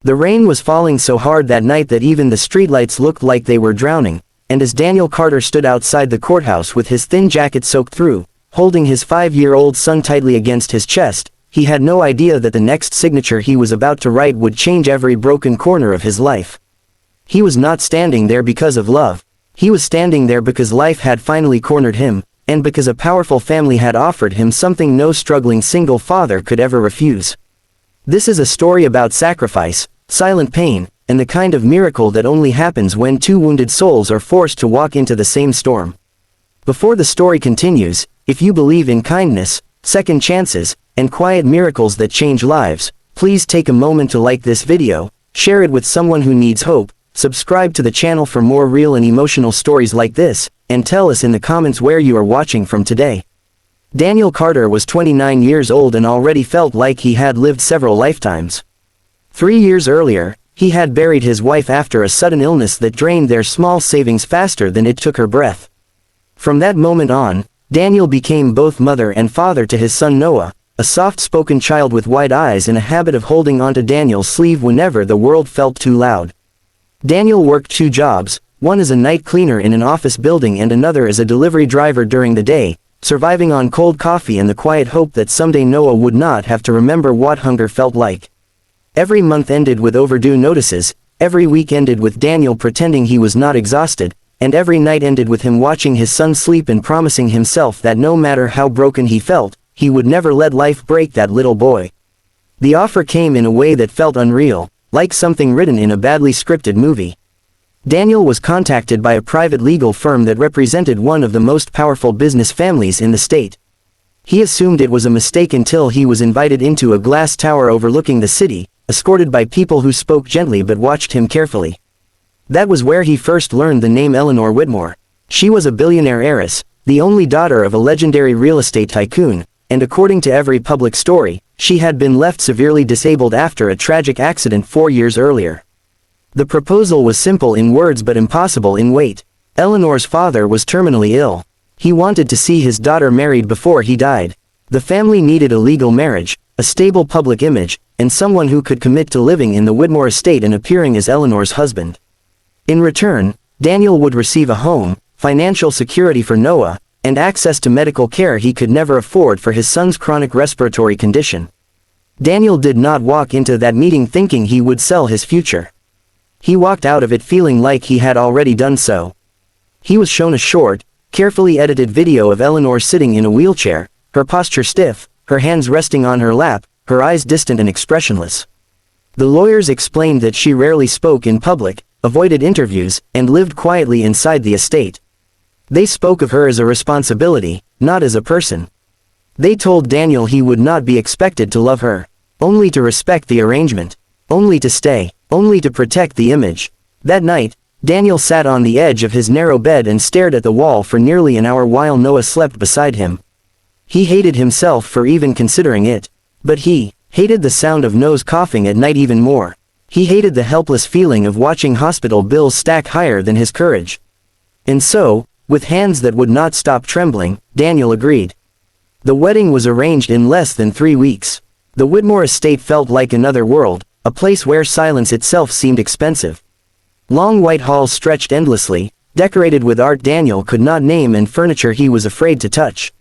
The rain was falling so hard that night that even the streetlights looked like they were drowning, and as Daniel Carter stood outside the courthouse with his thin jacket soaked through, holding his 5-year-old son tightly against his chest, he had no idea that the next signature he was about to write would change every broken corner of his life. He was not standing there because of love. He was standing there because life had finally cornered him, and because a powerful family had offered him something no struggling single father could ever refuse. This is a story about sacrifice, silent pain, and the kind of miracle that only happens when two wounded souls are forced to walk into the same storm. Before the story continues, if you believe in kindness, second chances, and quiet miracles that change lives, please take a moment to like this video, share it with someone who needs hope, subscribe to the channel for more real and emotional stories like this, and tell us in the comments where you are watching from today. Daniel Carter was 29 years old and already felt like he had lived several lifetimes. 3 years earlier, he had buried his wife after a sudden illness that drained their small savings faster than it took her breath. From that moment on, Daniel became both mother and father to his son Noah, a soft-spoken child with wide eyes and a habit of holding onto Daniel's sleeve whenever the world felt too loud. Daniel worked 2 jobs, one as a night cleaner in an office building and another as a delivery driver during the day, surviving on cold coffee and the quiet hope that someday Noah would not have to remember what hunger felt like. Every month ended with overdue notices, every week ended with Daniel pretending he was not exhausted, and every night ended with him watching his son sleep and promising himself that no matter how broken he felt, he would never let life break that little boy. The offer came in a way that felt unreal, like something written in a badly scripted movie. Daniel was contacted by a private legal firm that represented one of the most powerful business families in the state. He assumed it was a mistake until he was invited into a glass tower overlooking the city, escorted by people who spoke gently but watched him carefully. That was where he first learned the name Eleanor Whitmore. She was a billionaire heiress, the only daughter of a legendary real estate tycoon, and according to every public story, she had been left severely disabled after a tragic accident 4 years earlier. The proposal was simple in words but impossible in weight. Eleanor's father was terminally ill. He wanted to see his daughter married before he died. The family needed a legal marriage, a stable public image, and someone who could commit to living in the Whitmore estate and appearing as Eleanor's husband. In return, Daniel would receive a home, financial security for Noah, and access to medical care he could never afford for his son's chronic respiratory condition. Daniel did not walk into that meeting thinking he would sell his future. He walked out of it feeling like he had already done so. He was shown a short, carefully edited video of Eleanor sitting in a wheelchair, her posture stiff, her hands resting on her lap, her eyes distant and expressionless. The lawyers explained that she rarely spoke in public, avoided interviews, and lived quietly inside the estate. They spoke of her as a responsibility, not as a person. They told Daniel he would not be expected to love her, only to respect the arrangement, only to stay, only to protect the image. That night, Daniel sat on the edge of his narrow bed and stared at the wall for nearly an hour while Noah slept beside him. He hated himself for even considering it. But he hated the sound of Noah's coughing at night even more. He hated the helpless feeling of watching hospital bills stack higher than his courage. And so, with hands that would not stop trembling, Daniel agreed. The wedding was arranged in less than 3 weeks. The Whitmore estate felt like another world, a place where silence itself seemed expensive. Long white halls stretched endlessly, decorated with art Daniel could not name and furniture he was afraid to touch.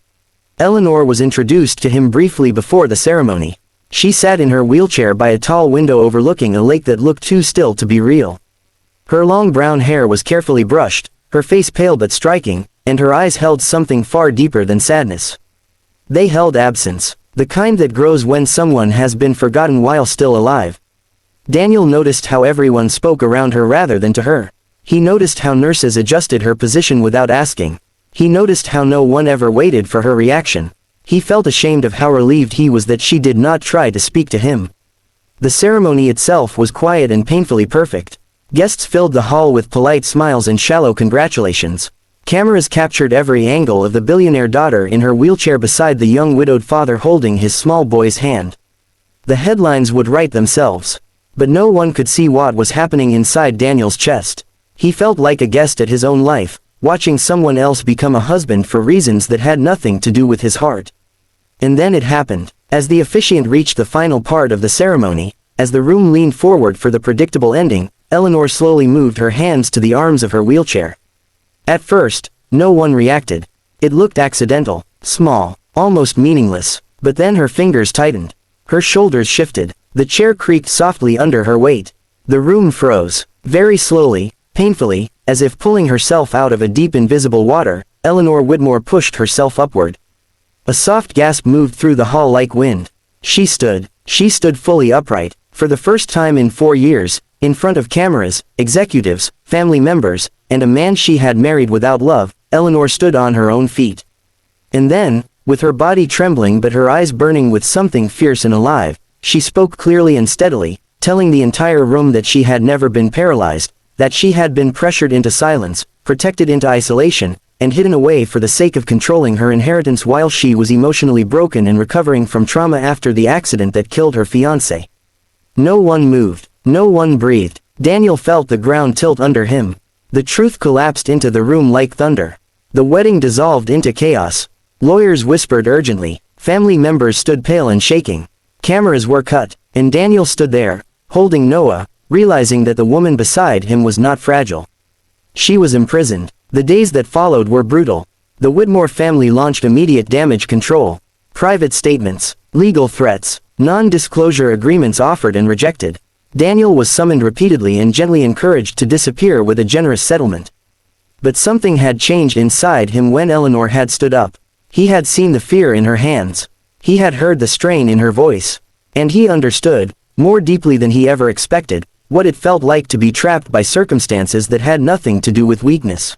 Eleanor was introduced to him briefly before the ceremony. She sat in her wheelchair by a tall window overlooking a lake that looked too still to be real. Her long brown hair was carefully brushed, her face pale but striking, and her eyes held something far deeper than sadness. They held absence, the kind that grows when someone has been forgotten while still alive. Daniel noticed how everyone spoke around her rather than to her. He noticed how nurses adjusted her position without asking. He noticed how no one ever waited for her reaction. He felt ashamed of how relieved he was that she did not try to speak to him. The ceremony itself was quiet and painfully perfect. Guests filled the hall with polite smiles and shallow congratulations. Cameras captured every angle of the billionaire daughter in her wheelchair beside the young widowed father holding his small boy's hand. The headlines would write themselves. But no one could see what was happening inside Daniel's chest. He felt like a guest at his own life, watching someone else become a husband for reasons that had nothing to do with his heart. And then it happened. As the officiant reached the final part of the ceremony, as the room leaned forward for the predictable ending, Eleanor slowly moved her hands to the arms of her wheelchair. At first, no one reacted. It looked accidental, small, almost meaningless, but then her fingers tightened. Her shoulders shifted. The chair creaked softly under her weight. The room froze. Very slowly, painfully, as if pulling herself out of a deep invisible water, Eleanor Whitmore pushed herself upward. A soft gasp moved through the hall like wind. She stood fully upright, for the first time in 4 years, in front of cameras, executives, family members, and a man she had married without love. Eleanor stood on her own feet. And then, with her body trembling but her eyes burning with something fierce and alive, she spoke clearly and steadily, telling the entire room that she had never been paralyzed, that she had been pressured into silence, protected into isolation, and hidden away for the sake of controlling her inheritance while she was emotionally broken and recovering from trauma after the accident that killed her fiancé. No one moved. No one breathed. Daniel felt the ground tilt under him. The truth collapsed into the room like thunder. The wedding dissolved into chaos. Lawyers whispered urgently. Family members stood pale and shaking. Cameras were cut, and Daniel stood there, holding Noah, realizing that the woman beside him was not fragile. She was imprisoned. The days that followed were brutal. The Whitmore family launched immediate damage control. Private statements, legal threats, non-disclosure agreements offered and rejected. Daniel was summoned repeatedly and gently encouraged to disappear with a generous settlement. But something had changed inside him when Eleanor had stood up. He had seen the fear in her hands. He had heard the strain in her voice. And he understood, more deeply than he ever expected, what it felt like to be trapped by circumstances that had nothing to do with weakness.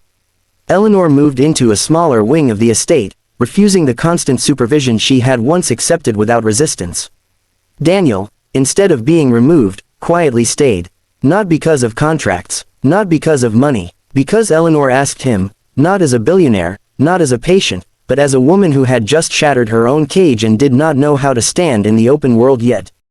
Eleanor moved into a smaller wing of the estate, refusing the constant supervision she had once accepted without resistance. Daniel, instead of being removed, quietly stayed. Not because of contracts, not because of money, because Eleanor asked him, not as a billionaire, not as a patient, but as a woman who had just shattered her own cage and did not know how to stand in the open world yet.